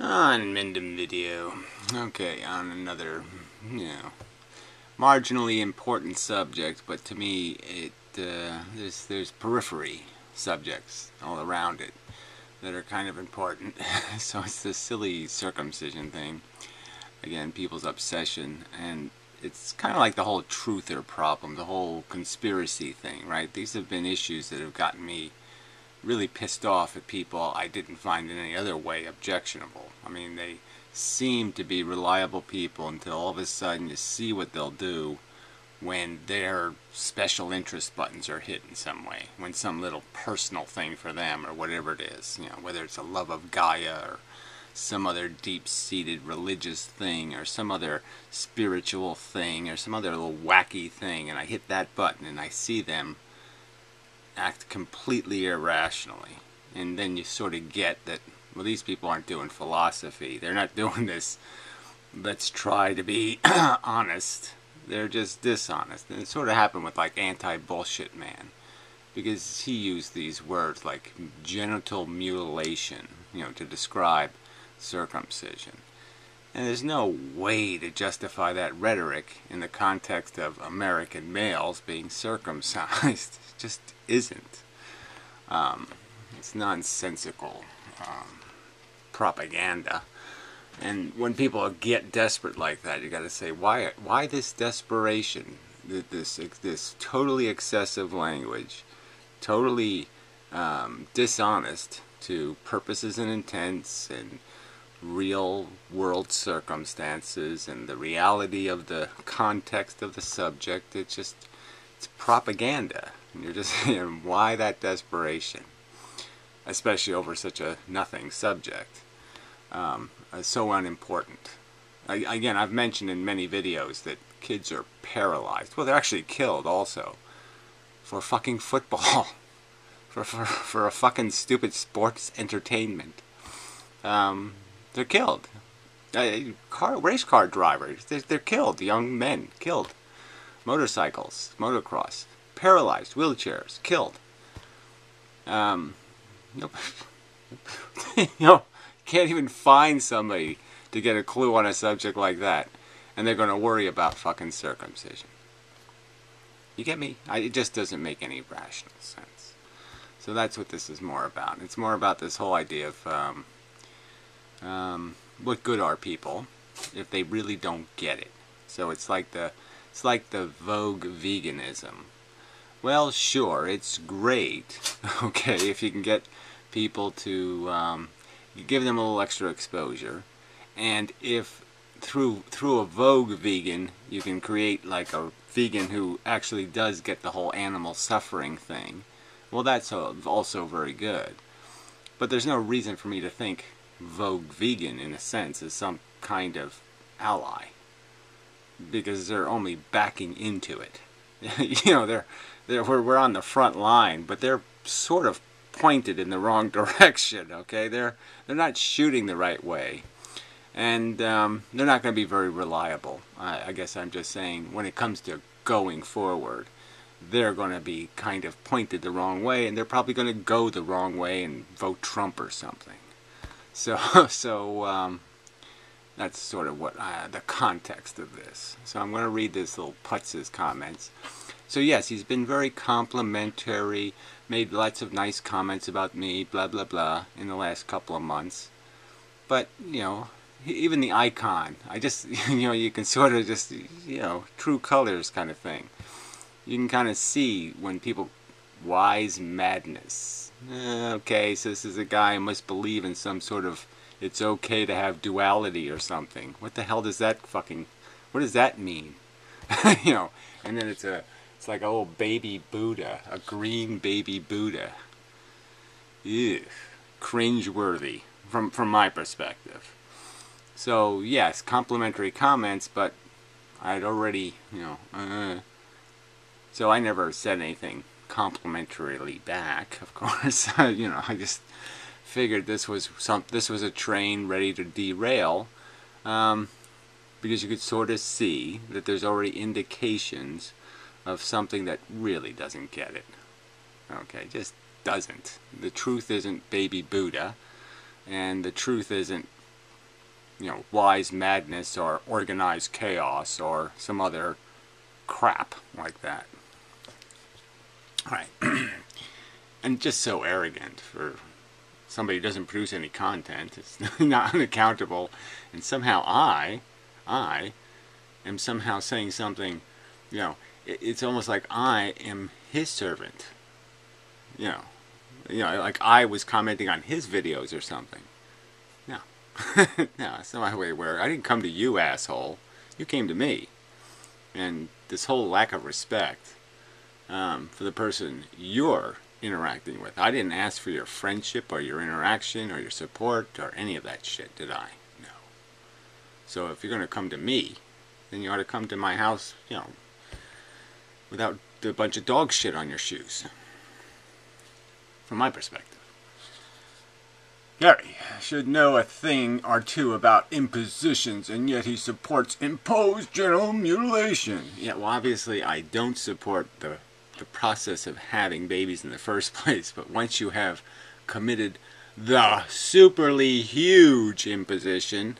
Inmendham video. Okay, on another, marginally important subject, but to me, there's periphery subjects all around it that are kind of important. So it's this silly circumcision thing. Again, people's obsession, and it's kind of like the whole truther problem, the whole conspiracy thing, right? These have been issues that have gotten me really pissed off at people I didn't find in any other way objectionable. I mean, they seem to be reliable people until all of a sudden you see what they'll do when their special interest buttons are hit in some way, when some little personal thing for them or whatever it is, whether it's a love of Gaia or some other deep-seated religious thing or some other spiritual thing or some other little wacky thing, and I hit that button and I see them act completely irrationally, and then you sort of get that, well, these people aren't doing philosophy, they're not doing this let's try to be honest, they're just dishonest. And it sort of happened with like Anti-Bullshit Man, because he used these words like genital mutilation, to describe circumcision. And there's no way to justify that rhetoric in the context of American males being circumcised. It just isn't. It's nonsensical propaganda. And when people get desperate like that, you got to say, why this desperation? This totally excessive language, totally dishonest to purposes and intents and real world circumstances and the reality of the context of the subject. It's propaganda, and you're just saying, why that desperation, especially over such a nothing subject, so unimportant. Again, I've mentioned in many videos that kids are paralyzed, well, they're actually killed also, for fucking football, for a fucking stupid sports entertainment. They're killed. Race car drivers, they're killed. Young men killed. Motorcycles, motocross, paralyzed, wheelchairs, killed. Can't even find somebody to get a clue on a subject like that, and they're going to worry about fucking circumcision. You get me? It just doesn't make any rational sense. So that's what this is more about. It's more about this whole idea of what good are people if they really don't get it? So it's like the Vogue veganism. Well, sure, it's great, okay, if you can get people to you give them a little extra exposure, and if through a Vogue vegan you can create like a vegan who actually does get the whole animal suffering thing, well, that's also very good. But there's no reason for me to think Vogue vegan, in a sense, is some kind of ally, because they're only backing into it. We're on the front line, but they're sort of pointed in the wrong direction. Okay, they're not shooting the right way, and they're not going to be very reliable. I guess I'm just saying, when it comes to going forward, they're going to be kind of pointed the wrong way, and they're probably going to go the wrong way and vote Trump or something. So that's sort of what the context of this. So I'm going to read this little putz's comments. So yes, he's been very complimentary, made lots of nice comments about me, blah blah blah, in the last couple of months. But even the icon, I just you can sort of just true colors kind of thing. You can kind of see when people Wize madness. Okay, so this is a guy who must believe in some sort of it's okay to have duality or something. What the hell does that what does that mean? And then it's like a little baby Buddha, a green baby Buddha. Ew, cringe-worthy from my perspective. So yes, complimentary comments, but I'd already, so I never said anything complimentarily back, of course. I just figured this was a train ready to derail, because you could sort of see that there's already indications of something that really doesn't get it. Okay, just doesn't. The truth isn't baby Buddha, and the truth isn't Wize madness or organized chaos or some other crap like that. Alright. And just so arrogant for somebody who doesn't produce any content. It's not unaccountable. And somehow I am somehow saying something, it's almost like I am his servant. Like I was commenting on his videos or something. No. No, that's not my way to work. I didn't come to you, asshole. You came to me. And this whole lack of respect for the person you're interacting with. I didn't ask for your friendship or your interaction or your support or any of that shit, did I? No. So if you're going to come to me, then you ought to come to my house, without a bunch of dog shit on your shoes. From my perspective. Gary should know a thing or two about impositions, and yet he supports imposed genital mutilation. Yeah, well, obviously I don't support the process of having babies in the first place, but once you have committed the superly huge imposition,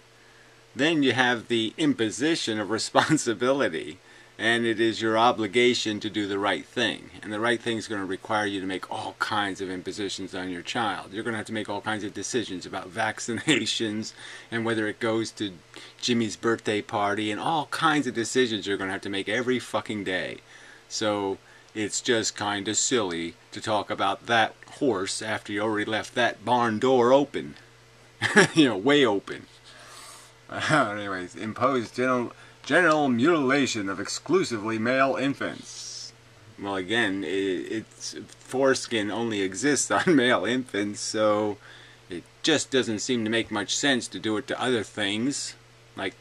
then you have the imposition of responsibility, and it is your obligation to do the right thing. And the right thing is going to require you to make all kinds of impositions on your child. You're going to have to make all kinds of decisions about vaccinations and whether it goes to Jimmy's birthday party, and all kinds of decisions you're going to have to make every fucking day. So it's just kind of silly to talk about that horse after you already left that barn door open. Way open. Anyways, imposed genital mutilation of exclusively male infants. Well, again, it's foreskin only exists on male infants, so it just doesn't seem to make much sense to do it to other things, like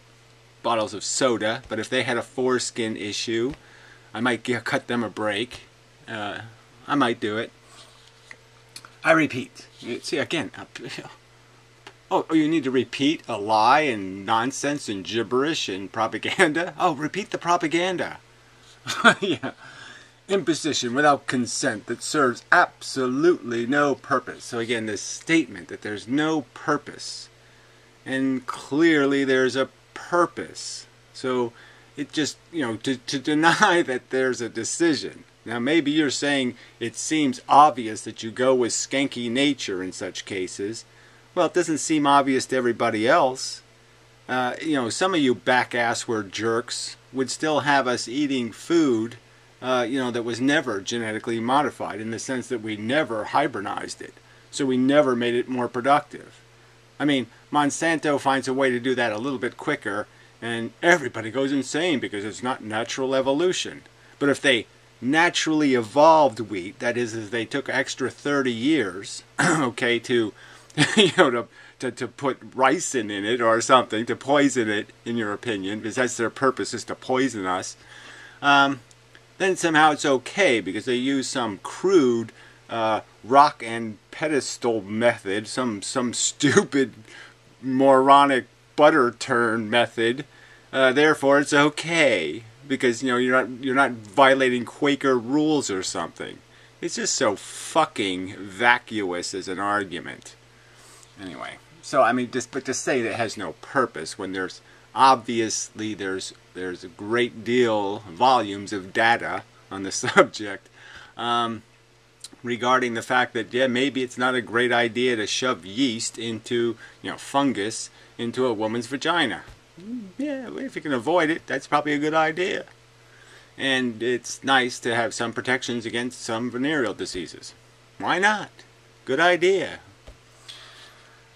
bottles of soda. But if they had a foreskin issue, I might cut them a break. I might do it. I repeat. See, again, oh, you need to repeat a lie and nonsense and gibberish and propaganda? Oh, repeat the propaganda. Yeah. Imposition without consent that serves absolutely no purpose. So again, this statement that there's no purpose. And clearly there's a purpose. So it just, to deny that there's a decision. Now maybe you're saying it seems obvious that you go with skanky nature in such cases. Well, it doesn't seem obvious to everybody else. Some of you back-assward jerks would still have us eating food, that was never genetically modified, in the sense that we never hybridized it. So we never made it more productive. I mean, Monsanto finds a way to do that a little bit quicker, and everybody goes insane because it's not natural evolution. But if they naturally evolved wheat, that is, if they took extra 30 years, okay, to put ricin in it or something, to poison it, in your opinion, because that's their purpose, is to poison us, then somehow it's okay because they use some crude rock and pedestal method, some stupid moronic butter turn method. Therefore, it's okay because you're not violating Quaker rules or something. It's just so fucking vacuous as an argument. Anyway, so I mean, but to say that it has no purpose when there's obviously there's a great deal, volumes of data on the subject regarding the fact that maybe it's not a great idea to shove yeast into fungus into a woman's vagina. Yeah, if you can avoid it, that's probably a good idea. And it's nice to have some protections against some venereal diseases. Why not? Good idea.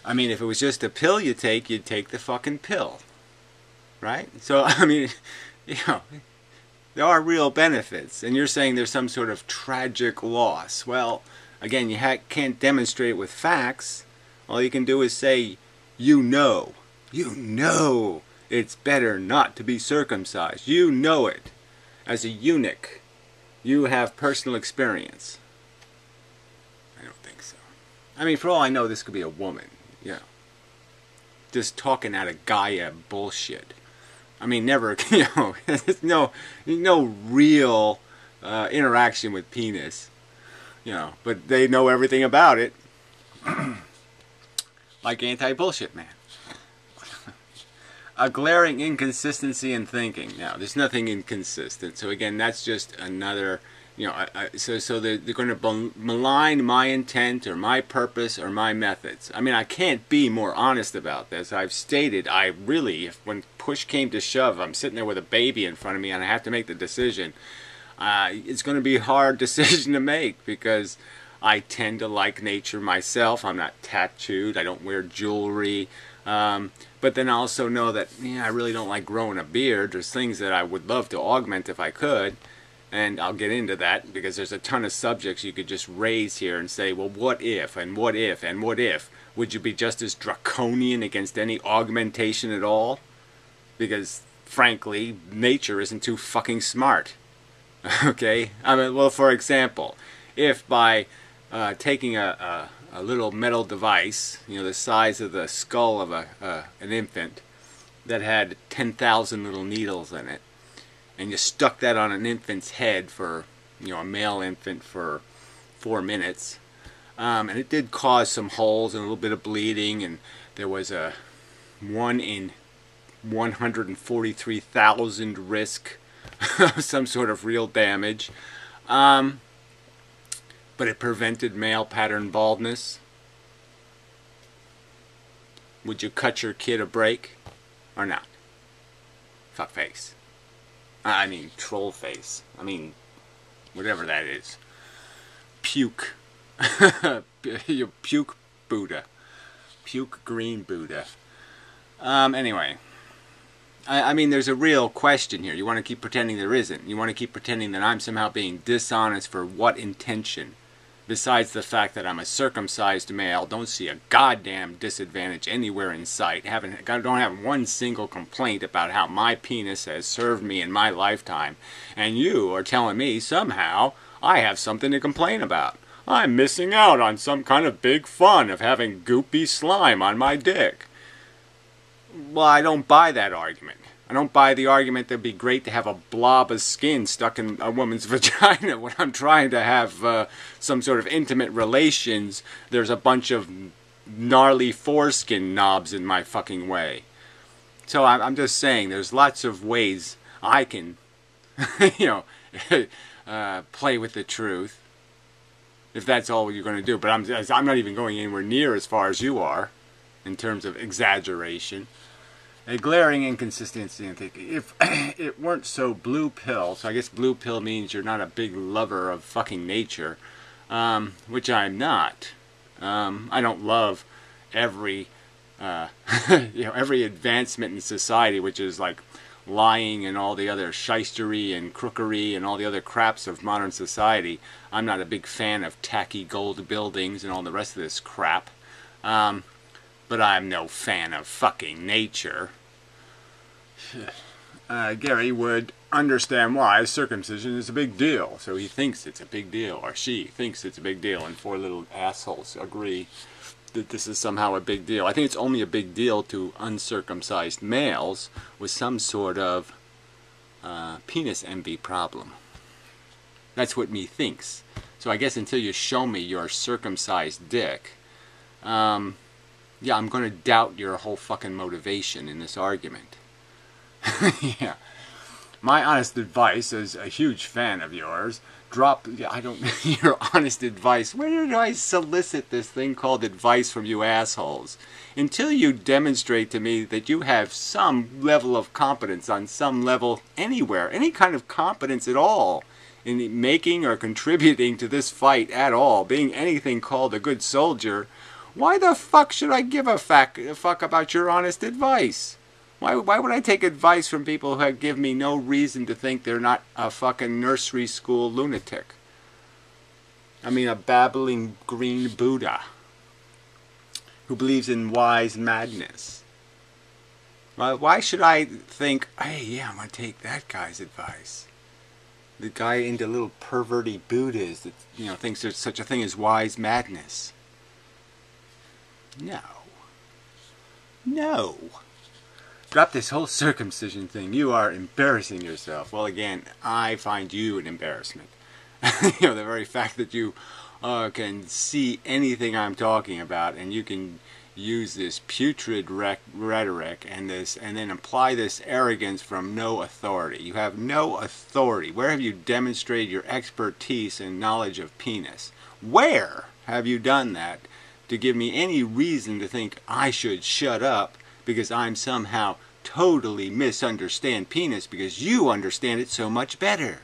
I mean, if it was just a pill you take, you'd take the fucking pill. Right? So, I mean, there are real benefits. And you're saying there's some sort of tragic loss. Well, again, you can't demonstrate it with facts. All you can do is say, you know it's better not to be circumcised. You know it. As a eunuch, you have personal experience. I don't think so. I mean, for all I know, this could be a woman. Just talking out of Gaia bullshit. I mean, never, there's no real interaction with penis. But they know everything about it. Like anti-bullshit man. a glaring inconsistency in thinking. Now, there's nothing inconsistent. So again, that's just another, so they're going to malign my intent or my purpose or my methods. I mean, I can't be more honest about this. I've stated, I really, when push came to shove, I'm sitting there with a baby in front of me and I have to make the decision. It's going to be a hard decision to make because I tend to like nature myself. I'm not tattooed. I don't wear jewelry. But then I also know that I really don't like growing a beard. There's things that I would love to augment if I could. And I'll get into that because there's a ton of subjects you could just raise here and say, well, what if, and what if, and what if? Would you be just as draconian against any augmentation at all? Because, frankly, nature isn't too fucking smart. Okay? I mean, well, for example, if by taking a little metal device, the size of the skull of an infant, that had 10,000 little needles in it, and you stuck that on an infant's head for, a male infant for 4 minutes, and it did cause some holes and a little bit of bleeding, and there was a 1 in 143,000 risk of some sort of real damage, but it prevented male pattern baldness. Would you cut your kid a break or not? Fuck face. I mean, troll face. I mean, whatever that is. Puke. You puke Buddha. Puke green Buddha. Anyway. I mean, there's a real question here. You want to keep pretending there isn't. You want to keep pretending that I'm somehow being dishonest for what intention? Besides the fact that I'm a circumcised male, don't see a goddamn disadvantage anywhere in sight. Don't have one single complaint about how my penis has served me in my lifetime. And you are telling me somehow I have something to complain about. I'm missing out on some kind of big fun of having goopy slime on my dick. Well, I don't buy that argument. I don't buy the argument that it'd be great to have a blob of skin stuck in a woman's vagina when I'm trying to have some sort of intimate relations. There's a bunch of gnarly foreskin knobs in my fucking way. So I'm just saying, there's lots of ways I can, play with the truth, if that's all you're going to do. But I'm not even going anywhere near as far as you are in terms of exaggeration. A glaring inconsistency in thinking. If it weren't so blue pill, so I guess blue pill means you're not a big lover of fucking nature, which I'm not. I don't love every, every advancement in society, which is like lying and all the other shystery and crookery and all the other craps of modern society. I'm not a big fan of tacky gold buildings and all the rest of this crap. But I'm no fan of fucking nature. Gary would understand why circumcision is a big deal. So he thinks it's a big deal, or she thinks it's a big deal, and 4 little assholes agree that this is somehow a big deal. I think it's only a big deal to uncircumcised males with some sort of penis envy problem. That's what me thinks. So I guess until you show me your circumcised dick, yeah, I'm going to doubt your whole fucking motivation in this argument. Yeah. My honest advice, as a huge fan of yours, your honest advice. Where do I solicit this thing called advice from you assholes? Until you demonstrate to me that you have some level of competence on some level anywhere, any kind of competence at all, in making or contributing to this fight at all, being anything called a good soldier, why the fuck should I give a fuck about your honest advice? Why would I take advice from people who give me no reason to think they're not a fucking nursery school lunatic? I mean, a babbling green Buddha who believes in wise madness. Why should I think, hey, yeah, I'm going to take that guy's advice? The guy into little perverty Buddhas that, thinks there's such a thing as wise madness. No. No. Drop this whole circumcision thing. You are embarrassing yourself. Well, again, I find you an embarrassment. The very fact that you can see anything I'm talking about, and you can use this putrid rhetoric and then apply this arrogance from no authority. You have no authority. Where have you demonstrated your expertise and knowledge of penis? Where have you done that to give me any reason to think I should shut up because I'm somehow totally misunderstand penis because you understand it so much better?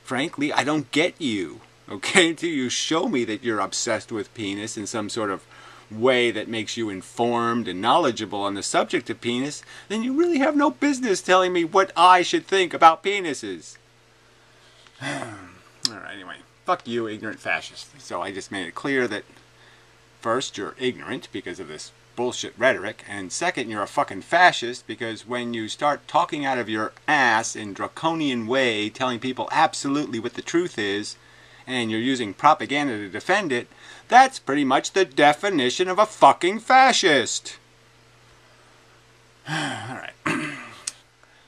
Frankly, I don't get you. Okay, until you show me that you're obsessed with penis in some sort of way that makes you informed and knowledgeable on the subject of penis, then you really have no business telling me what I should think about penises. Alright, anyway, fuck you, ignorant fascist. So I just made it clear that first, you're ignorant because of this bullshit rhetoric, and second, you're a fucking fascist because when you start talking out of your ass in draconian way, telling people absolutely what the truth is, and you're using propaganda to defend it, that's pretty much the definition of a fucking fascist. Alright.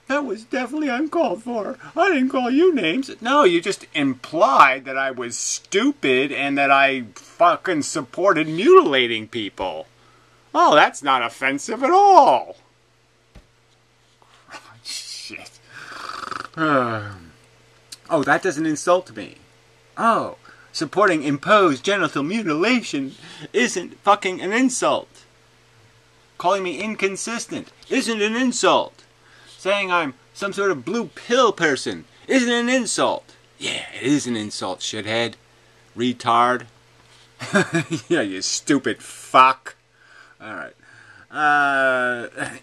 That was definitely uncalled for. I didn't call you names. No, you just implied that I was stupid and that I fucking supported mutilating people. Oh, that's not offensive at all. Shit. Oh, that doesn't insult me. Oh, supporting imposed genital mutilation isn't fucking an insult. Calling me inconsistent isn't an insult. Saying I'm some sort of blue pill person isn't an insult. Yeah, it is an insult, shithead. Retard. Yeah, you stupid fuck. Alright.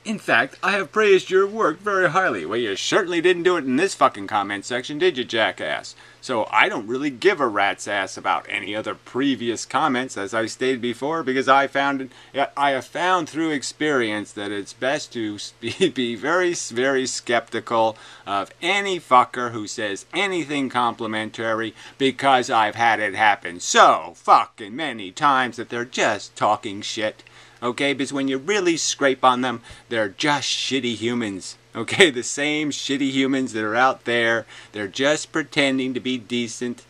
In fact, I have praised your work very highly. Well, you certainly didn't do it in this fucking comment section, did you, jackass? So I don't really give a rat's ass about any other previous comments, as I stated before, because I have found through experience that it's best to be very, very skeptical of any fucker who says anything complimentary, because I've had it happen so fucking many times that they're just talking shit. Okay, because when you really scrape on them, they're just shitty humans. Okay, the same shitty humans that are out there. They're just pretending to be decent.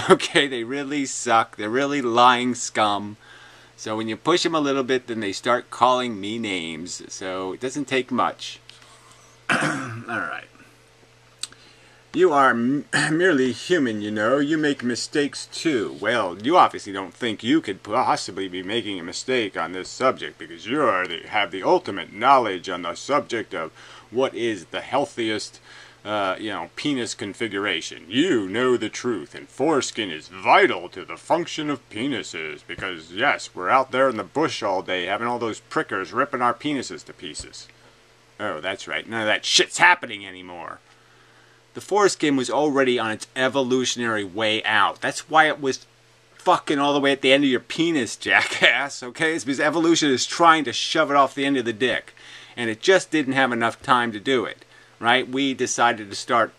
Okay, they really suck. They're really lying scum. So when you push them a little bit, then they start calling me names. So it doesn't take much. Alright. You are merely human, you know. You make mistakes too. Well, you obviously don't think you could possibly be making a mistake on this subject because you have the ultimate knowledge on the subject of what is the healthiest, penis configuration. You know the truth, and foreskin is vital to the function of penises because, yes, we're out there in the bush all day having all those prickers ripping our penises to pieces. Oh, that's right. None of that shit's happening anymore. The foreskin was already on its evolutionary way out. That's why it was fucking all the way at the end of your penis, jackass, okay? It's because evolution is trying to shove it off the end of the dick. And it just didn't have enough time to do it, right? We decided to start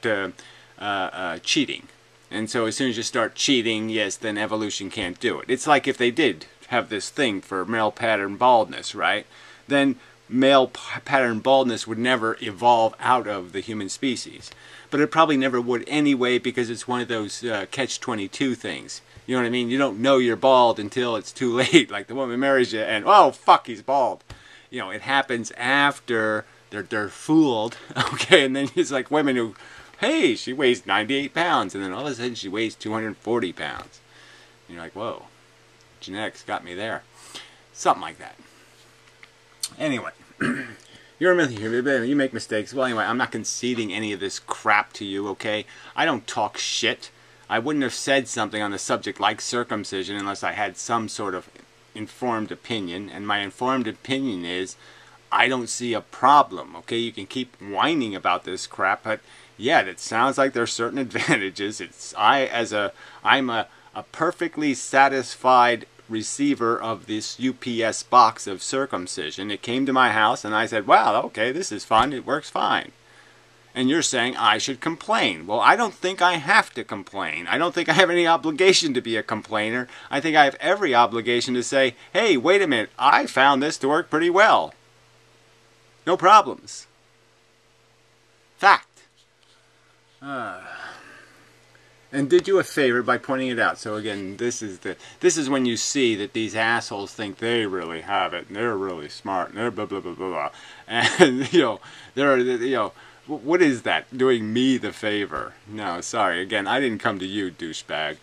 cheating. And so as soon as you start cheating, yes, then evolution can't do it. It's like if they did have this thing for male pattern baldness, right? Then male pattern baldness would never evolve out of the human species. But it probably never would anyway because it's one of those catch-22 things. You know what I mean? You don't know you're bald until it's too late. Like the woman marries you and, oh, fuck, he's bald. You know, it happens after they're fooled. Okay, and then it's like women who, hey, she weighs 98 pounds. And then all of a sudden she weighs 240 pounds. And you're like, whoa, genetics got me there. Something like that. Anyway. You're a million, you make mistakes. Well, anyway, I'm not conceding any of this crap to you, okay? I don't talk shit. I wouldn't have said something on the subject like circumcision unless I had some sort of informed opinion. And my informed opinion is, I don't see a problem, okay? You can keep whining about this crap, but yeah, it sounds like there's certain advantages. I'm a perfectly satisfied receiver of this UPS box of circumcision. It came to my house and I said, wow, okay, this is fun, it works fine. And you're saying I should complain. Well, I don't think I have to complain. I don't think I have any obligation to be a complainer. I think I have every obligation to say, hey, wait a minute, I found this to work pretty well. No problems. Fact. and did you a favor by pointing it out. So again, this is when you see that these assholes think they really have it, and they're really smart, and they're blah blah blah blah blah, and what is that? Doing me the favor? No, sorry. Again, I didn't come to you, douchebag.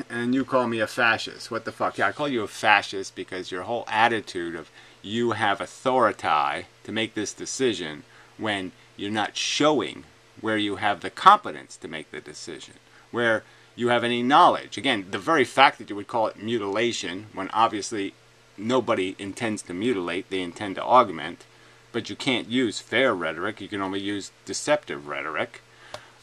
And you call me a fascist. What the fuck? Yeah, I call you a fascist because your whole attitude of you have authority to make this decision when you're not showing where you have the competence to make the decision, where you have any knowledge. Again, the very fact that you would call it mutilation, when obviously nobody intends to mutilate, they intend to augment, but you can't use fair rhetoric, you can only use deceptive rhetoric.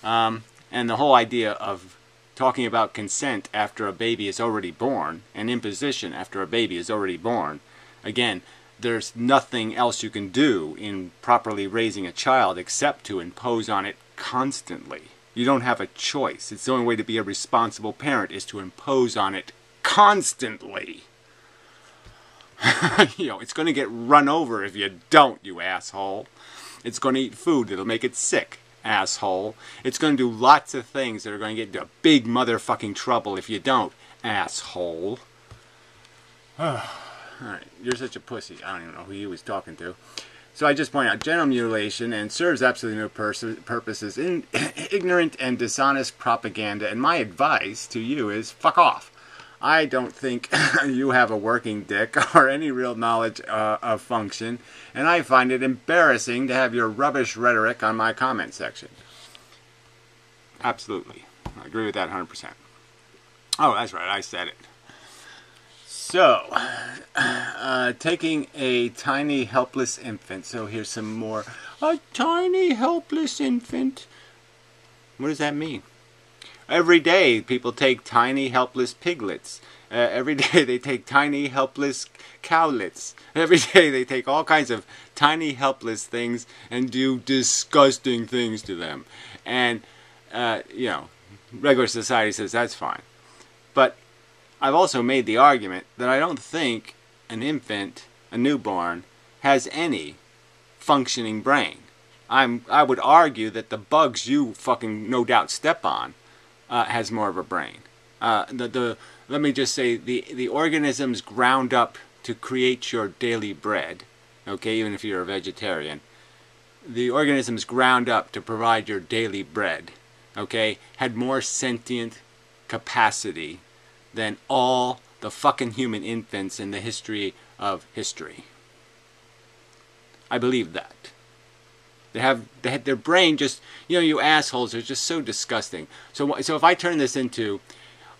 And the whole idea of talking about consent after a baby is already born, and imposition after a baby is already born, again, there's nothing else you can do in properly raising a child except to impose on it constantly. You don't have a choice. It's the only way to be a responsible parent is to impose on it constantly. It's going to get run over if you don't, you asshole. It's going to eat food that'll make it sick, asshole. It's going to do lots of things that are going to get into big motherfucking trouble if you don't, asshole. Alright, you're such a pussy. I don't even know who he was talking to. So I just point out, genital mutilation and serves absolutely no purposes in ignorant and dishonest propaganda, and my advice to you is fuck off. I don't think you have a working dick or any real knowledge of function, and I find it embarrassing to have your rubbish rhetoric on my comment section. Absolutely. I agree with that 100%. Oh, that's right, I said it. So, taking a tiny helpless infant. So here's some more. A tiny helpless infant. What does that mean? Every day people take tiny helpless piglets. Every day they take tiny helpless cowlets. Every day they take all kinds of tiny helpless things and do disgusting things to them. And, regular society says that's fine. But I've also made the argument that I don't think an infant, a newborn, has any functioning brain. I would argue that the bugs you fucking no doubt step on has more of a brain. Let me just say, the organisms ground up to create your daily bread, okay, even if you're a vegetarian, the organisms ground up to provide your daily bread, okay, had more sentient capacity than all the fucking human infants in the history of history. I believe that. They had their brain just, you assholes are just so disgusting. So if I turn this into,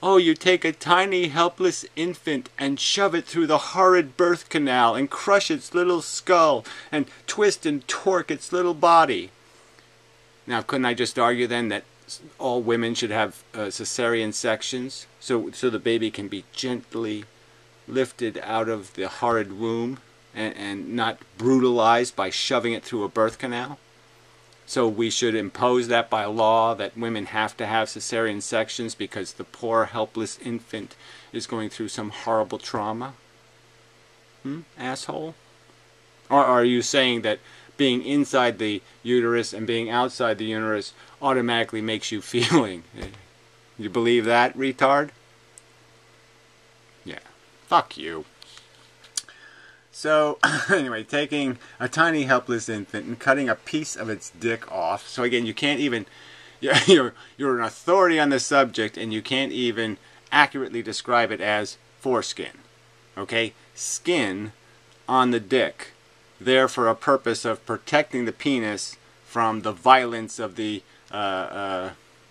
oh, you take a tiny helpless infant and shove it through the horrid birth canal and crush its little skull and twist and torque its little body. Now, couldn't I just argue then that all women should have cesarean sections so the baby can be gently lifted out of the horrid womb and not brutalized by shoving it through a birth canal? So we should impose that by law, that women have to have cesarean sections because the poor helpless infant is going through some horrible trauma? Asshole? Or are you saying that being inside the uterus and being outside the uterus automatically makes you feeling? You believe that, retard? Yeah. Fuck you. So, anyway, taking a tiny helpless infant and cutting a piece of its dick off. So again, you can't even, you're an authority on the subject and you can't even accurately describe it as foreskin. Okay? Skin on the dick, there for a purpose of protecting the penis from the violence of the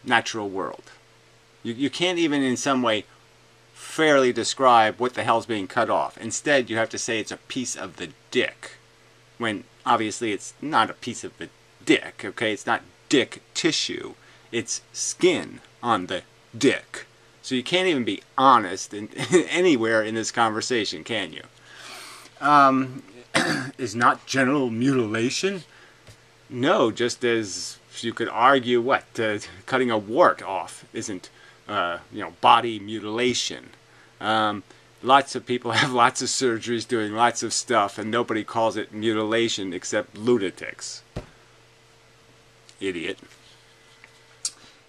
natural world. You can't even in some way fairly describe what the hell's being cut off. Instead, you have to say it's a piece of the dick, when obviously it's not a piece of the dick, okay? It's not dick tissue. It's skin on the dick. So you can't even be honest anywhere in this conversation, can you? Is not genital mutilation? No, just as you could argue what cutting a wart off isn't body mutilation. Lots of people have lots of surgeries doing lots of stuff and nobody calls it mutilation except lunatics. Idiot.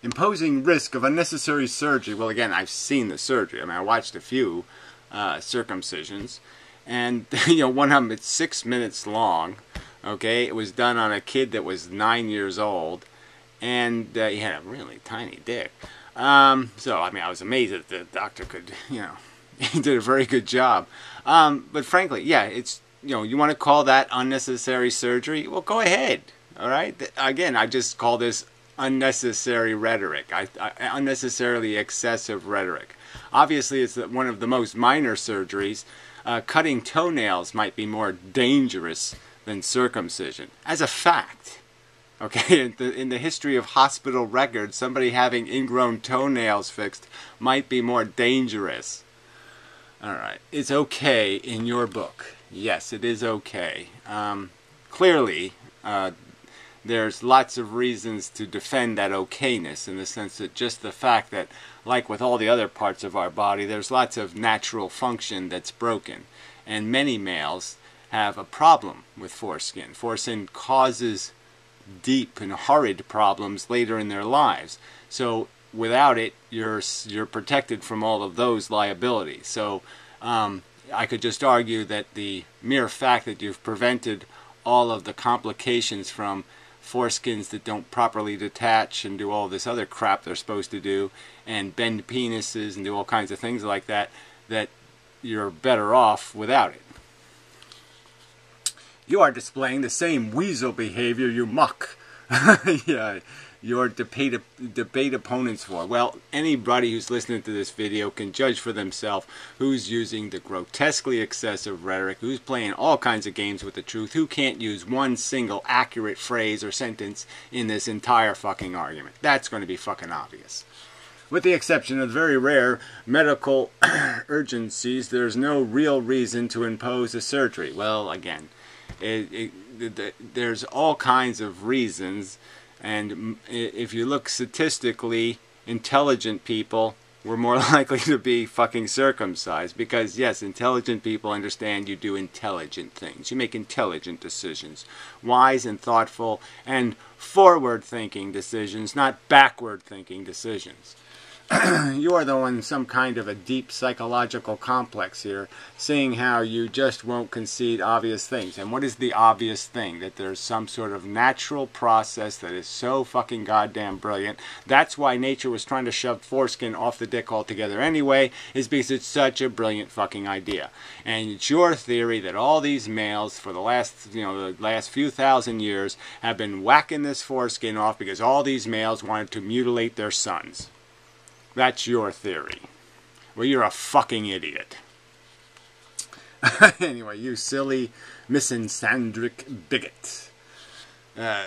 imposing risk of unnecessary surgery. Well, again, I've seen the surgery. I mean, I watched a few circumcisions, and one of them, it's 6 minutes long. Okay, it was done on a kid that was 9 years old, and he had a really tiny dick. So I mean, I was amazed that the doctor could, he did a very good job. But frankly, yeah, it's, you want to call that unnecessary surgery? Well, go ahead. All right. Again, I just call this unnecessary rhetoric. Unnecessarily excessive rhetoric. Obviously, it's one of the most minor surgeries. Cutting toenails might be more dangerous than circumcision. As a fact. Okay, in the history of hospital records, somebody having ingrown toenails fixed might be more dangerous. Alright, it's okay in your book. Yes, it is okay. Clearly, there's lots of reasons to defend that okayness, in the sense that just the fact that, like with all the other parts of our body, there's lots of natural function that's broken. And many males have a problem with foreskin. Foreskin causes deep and horrid problems later in their lives. So without it, you're protected from all of those liabilities. So I could just argue that the mere fact that you've prevented all of the complications from foreskins that don't properly detach and do all this other crap they're supposed to do, and bend penises and do all kinds of things like that, that you're better off without it. You are displaying the same weasel behavior you muck. Yeah, your debate opponents for. Well, anybody who's listening to this video can judge for themselves who's using the grotesquely excessive rhetoric, who's playing all kinds of games with the truth, who can't use one single accurate phrase or sentence in this entire fucking argument. That's going to be fucking obvious. With the exception of very rare medical urgencies, there's no real reason to impose a surgery. Well, again, there's all kinds of reasons, and if you look statistically, intelligent people were more likely to be fucking circumcised, because yes, intelligent people understand you do intelligent things. You make intelligent decisions, wise and thoughtful and forward-thinking decisions, not backward-thinking decisions. You are though in some kind of a deep psychological complex here, seeing how you just won't concede obvious things. And what is the obvious thing? That there's some sort of natural process that is so fucking goddamn brilliant. That's why nature was trying to shove foreskin off the dick altogether anyway, is because it's such a brilliant fucking idea. And it's your theory that all these males for the last few thousand years have been whacking this foreskin off because all these males wanted to mutilate their sons. That's your theory. Well, you're a fucking idiot. Anyway, you silly, misandric bigot. So I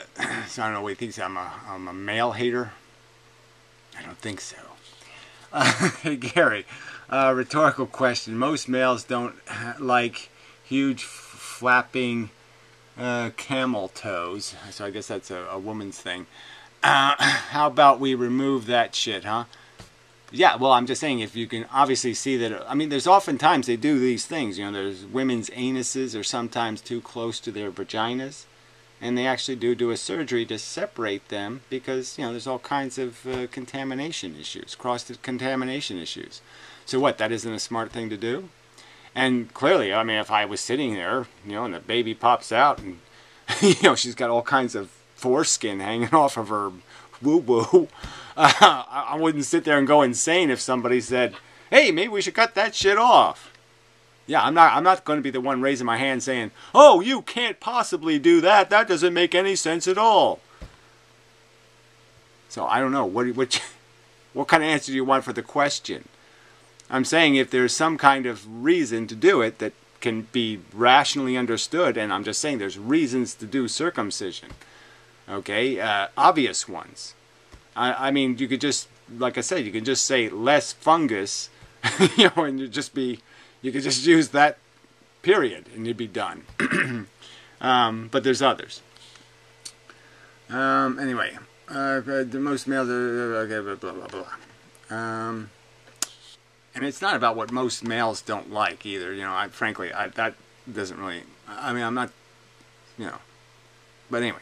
don't know what he thinks. I'm a male hater? I don't think so. Hey, Gary, rhetorical question. Most males don't like huge, flapping camel toes. So I guess that's a woman's thing. How about we remove that shit, huh? Yeah, well, I'm just saying, if you can obviously see that, I mean, there's oftentimes they do these things, there's women's anuses are sometimes too close to their vaginas, and they actually do a surgery to separate them because, there's all kinds of contamination issues, cross-contamination issues. So what, that isn't a smart thing to do? And clearly, I mean, if I was sitting there, and the baby pops out and, she's got all kinds of foreskin hanging off of her woo-woo, I wouldn't sit there and go insane if somebody said, hey, maybe we should cut that shit off. Yeah, I'm not going to be the one raising my hand saying, oh, you can't possibly do that. That doesn't make any sense at all. So I don't know. What kind of answer do you want for the question? I'm saying if there's some kind of reason to do it that can be rationally understood, and I'm just saying there's reasons to do circumcision. Okay, obvious ones. I mean, you could just, like I said, you could just say less fungus, and you could just use that period, and you'd be done. But there's others. Anyway, the most males are, okay, blah, blah, blah. And it's not about what most males don't like either, frankly, that doesn't really, I mean, I'm not, but anyway.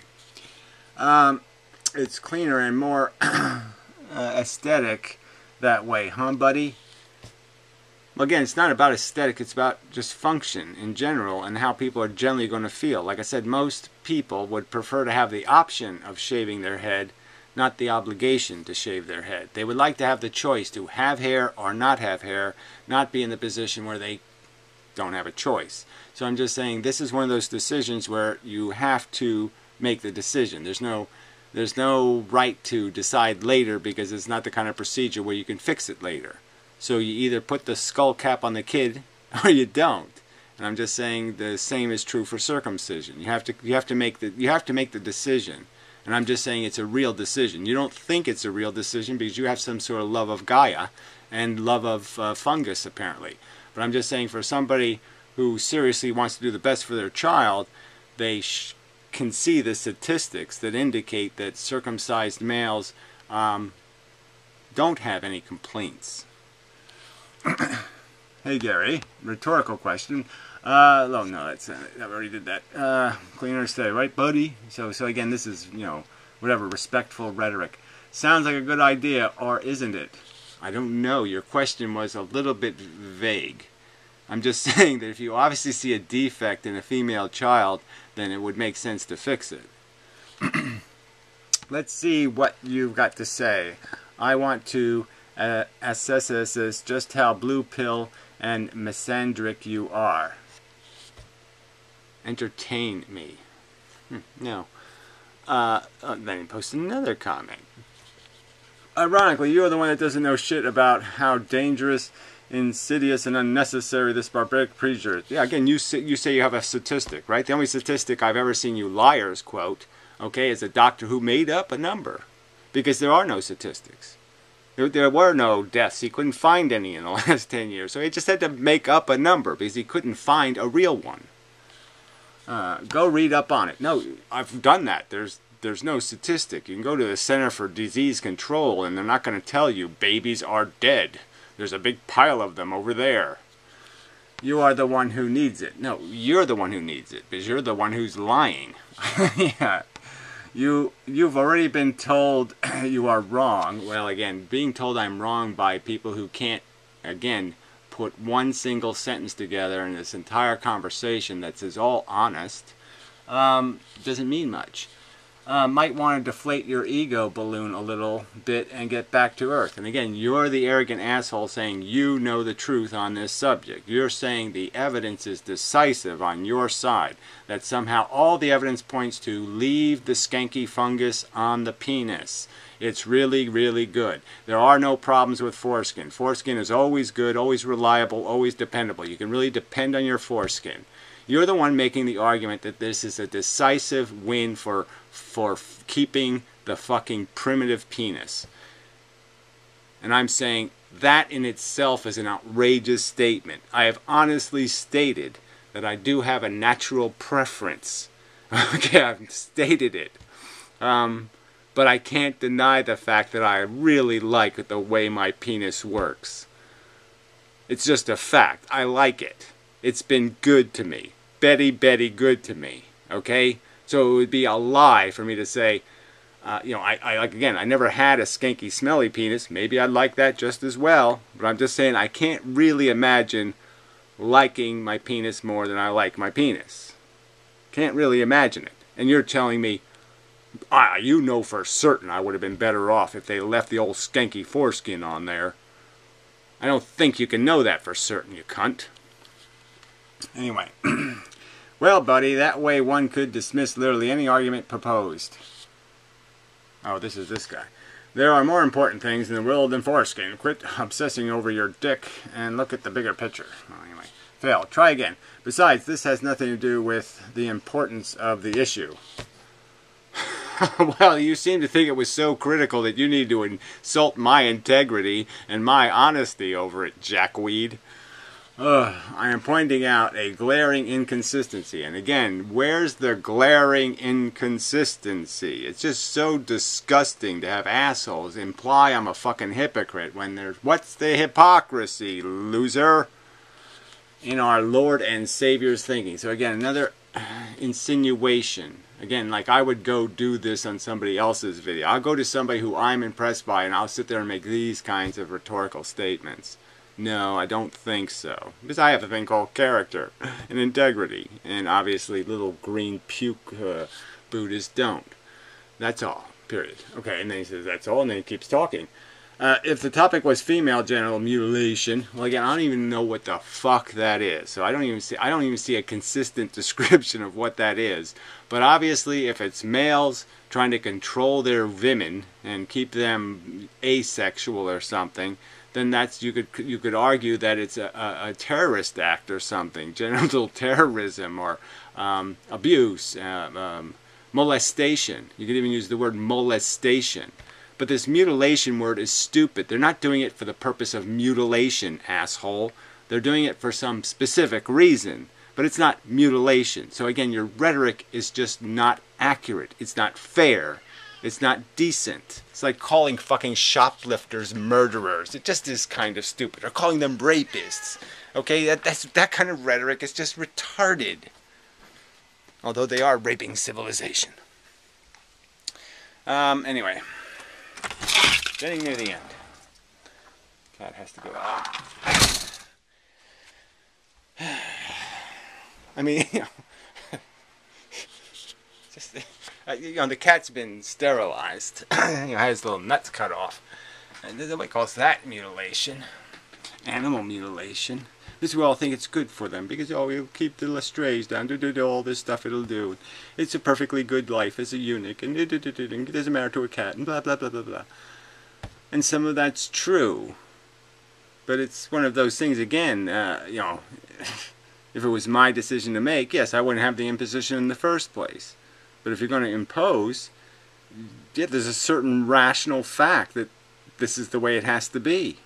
It's cleaner and more aesthetic that way, huh, buddy? Well, again, it's not about aesthetic, it's about just function in general and how people are generally going to feel. Like I said, most people would prefer to have the option of shaving their head, not the obligation to shave their head. They would like to have the choice to have hair or not have hair, not be in the position where they don't have a choice. So I'm just saying this is one of those decisions where you have to make the decision. There's no right to decide later, because it's not the kind of procedure where you can fix it later. So you either put the skull cap on the kid or you don't. And I'm just saying the same is true for circumcision. You have to make the decision. And I'm just saying it's a real decision. You don't think it's a real decision because you have some sort of love of Gaia and love of fungus, apparently. But I'm just saying for somebody who seriously wants to do the best for their child, they can see the statistics that indicate that circumcised males don't have any complaints. Hey Gary, rhetorical question. Oh no, I already did that. Cleaner stay, right, buddy? So again, this is, you know, whatever, respectful rhetoric. Sounds like a good idea, or isn't it? I don't know. Your question was a little bit vague. I'm just saying that if you obviously see a defect in a female child, then it would make sense to fix it. Let's see what you've got to say. I want to assess just how blue pill and misandric you are. Entertain me. No. Then he posted another comment. Ironically, you're the one that doesn't know shit about how dangerous, insidious, and unnecessary this barbaric procedure is. Yeah, again, you say you have a statistic, right? The only statistic I've ever seen you liars quote, okay, is a doctor who made up a number. Because there are no statistics. There were no deaths. He couldn't find any in the last 10 years. So he just had to make up a number because he couldn't find a real one. Go read up on it. No, I've done that. There's no statistic. You can go to the Center for Disease Control and they're not going to tell you babies are dead. There's a big pile of them over there. You are the one who needs it. No, you're the one who needs it because you're the one who's lying. Yeah. You've already been told you are wrong. Well, again, being told I'm wrong by people who can't, again, put one single sentence together in this entire conversation that says all honest, doesn't mean much. Might want to deflate your ego balloon a little bit and get back to earth. And again, you're the arrogant asshole saying you know the truth on this subject. You're saying the evidence is decisive on your side. That somehow all the evidence points to leave the skanky fungus on the penis. It's really, really good. There are no problems with foreskin. Foreskin is always good, always reliable, always dependable. You can really depend on your foreskin. You're the one making the argument that this is a decisive win for keeping the fucking primitive penis. And I'm saying that in itself is an outrageous statement. I have honestly stated that I do have a natural preference. Okay, I've stated it. But I can't deny the fact that I really like the way my penis works. It's just a fact. I like it. It's been good to me. Betty good to me. Okay? So it would be a lie for me to say, you know, I like, again, I never had a skanky, smelly penis. Maybe I'd like that just as well. But I'm just saying I can't really imagine liking my penis more than I like my penis. Can't really imagine it. And you're telling me, you know for certain I would have been better off if they left the old skanky foreskin on there. I don't think you can know that for certain, you cunt. Anyway. Well, buddy, that way one could dismiss literally any argument proposed. Oh, this is this guy. There are more important things in the world than foreskin. Quit obsessing over your dick and look at the bigger picture. Well, anyway, fail. Try again. Besides, this has nothing to do with the importance of the issue. Well, you seem to think it was so critical that you need to insult my integrity and my honesty over it, jackweed. I am pointing out a glaring inconsistency. And again, where's the glaring inconsistency? It's just so disgusting to have assholes imply I'm a fucking hypocrite when there's... What's the hypocrisy, loser? In our Lord and Savior's thinking. So again, another insinuation. Again, like I would go do this on somebody else's video. I'll go to somebody who I'm impressed by and I'll sit there and make these kinds of rhetorical statements. No, I don't think so. Because I have a thing called character and integrity. And obviously little green puke Buddhists don't. That's all. Period. Okay, and then he says that's all, and then he keeps talking. If the topic was female genital mutilation, well, again, I don't even know what the fuck that is. So I don't even see a consistent description of what that is. But obviously, if it's males trying to control their women and keep them asexual or something, then that's you could argue that it's a terrorist act or something, genital terrorism or abuse, molestation. You could even use the word molestation. But this mutilation word is stupid. They're not doing it for the purpose of mutilation, asshole. They're doing it for some specific reason. But it's not mutilation. So again, your rhetoric is just not accurate. It's not fair. It's not decent. It's like calling fucking shoplifters murderers. It just is kind of stupid. Or calling them rapists. Okay, that kind of rhetoric is just retarded. Although they are raping civilization. Anyway. Getting near the end. Cat has to go out. I mean, just the cat's been sterilized. Had his little nuts cut off, and nobody calls that mutilation. Animal mutilation. This is why I think it's good for them because it'll keep the strays down. All this stuff it'll do. It's a perfectly good life as a eunuch, and it doesn't matter to a cat, and blah blah blah blah blah. And some of that's true, but it's one of those things again. If it was my decision to make, yes, I wouldn't have the imposition in the first place. But if you're going to impose, yeah, there's a certain rational fact that this is the way it has to be.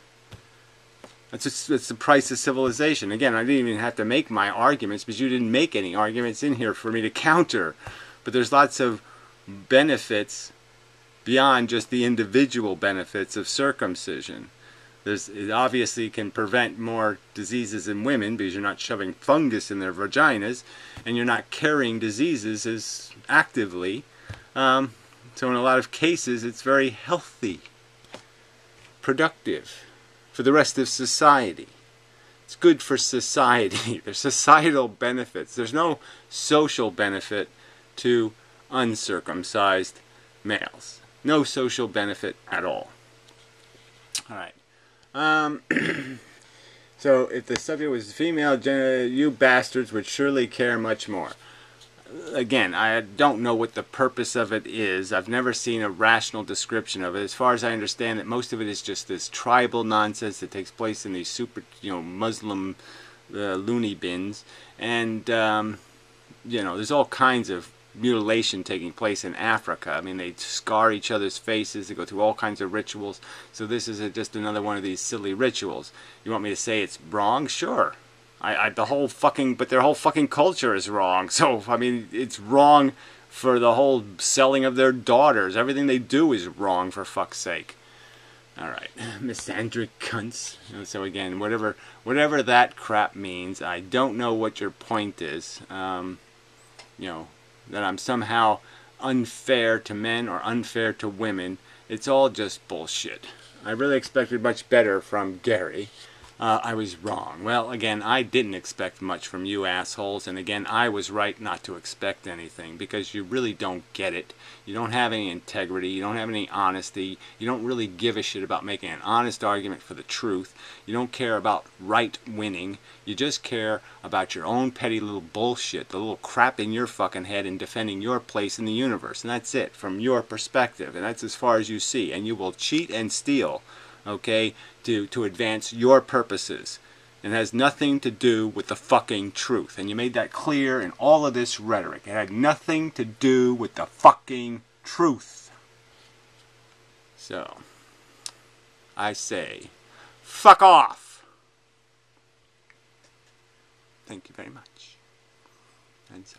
It's the price of civilization. Again, I didn't even have to make my arguments because you didn't make any arguments in here for me to counter. But there's lots of benefits beyond just the individual benefits of circumcision. It obviously can prevent more diseases in women because you're not shoving fungus in their vaginas and you're not carrying diseases as actively. So in a lot of cases it's very healthy, productive for the rest of society. It's good for society. There's societal benefits. There's no social benefit to uncircumcised males. No social benefit at all. Alright. So if the subject was female genital, you bastards would surely care much more. Again, I don't know what the purpose of it is. I've never seen a rational description of it. As far as I understand it, most of it is just this tribal nonsense that takes place in these super, Muslim loony bins. And, there's all kinds of mutilation taking place in Africa. I mean, they scar each other's faces. They go through all kinds of rituals. So this is just another one of these silly rituals. You want me to say it's wrong? Sure. But their whole fucking culture is wrong. So, I mean, it's wrong for the whole selling of their daughters. Everything they do is wrong, for fuck's sake. Alright. Misandric cunts. So again, whatever that crap means, I don't know what your point is. That I'm somehow unfair to men or unfair to women. It's all just bullshit. I really expected much better from Gary. I was wrong. Well, again, I didn't expect much from you assholes, and again, I was right not to expect anything, because you really don't get it. You don't have any integrity, you don't have any honesty, you don't really give a shit about making an honest argument for the truth, you don't care about right winning, you just care about your own petty little bullshit, the little crap in your fucking head and defending your place in the universe, and that's it, from your perspective, and that's as far as you see, and you will cheat and steal, okay, to advance your purposes. It has nothing to do with the fucking truth. And you made that clear in all of this rhetoric. It had nothing to do with the fucking truth. So, I say, fuck off. Thank you very much. And so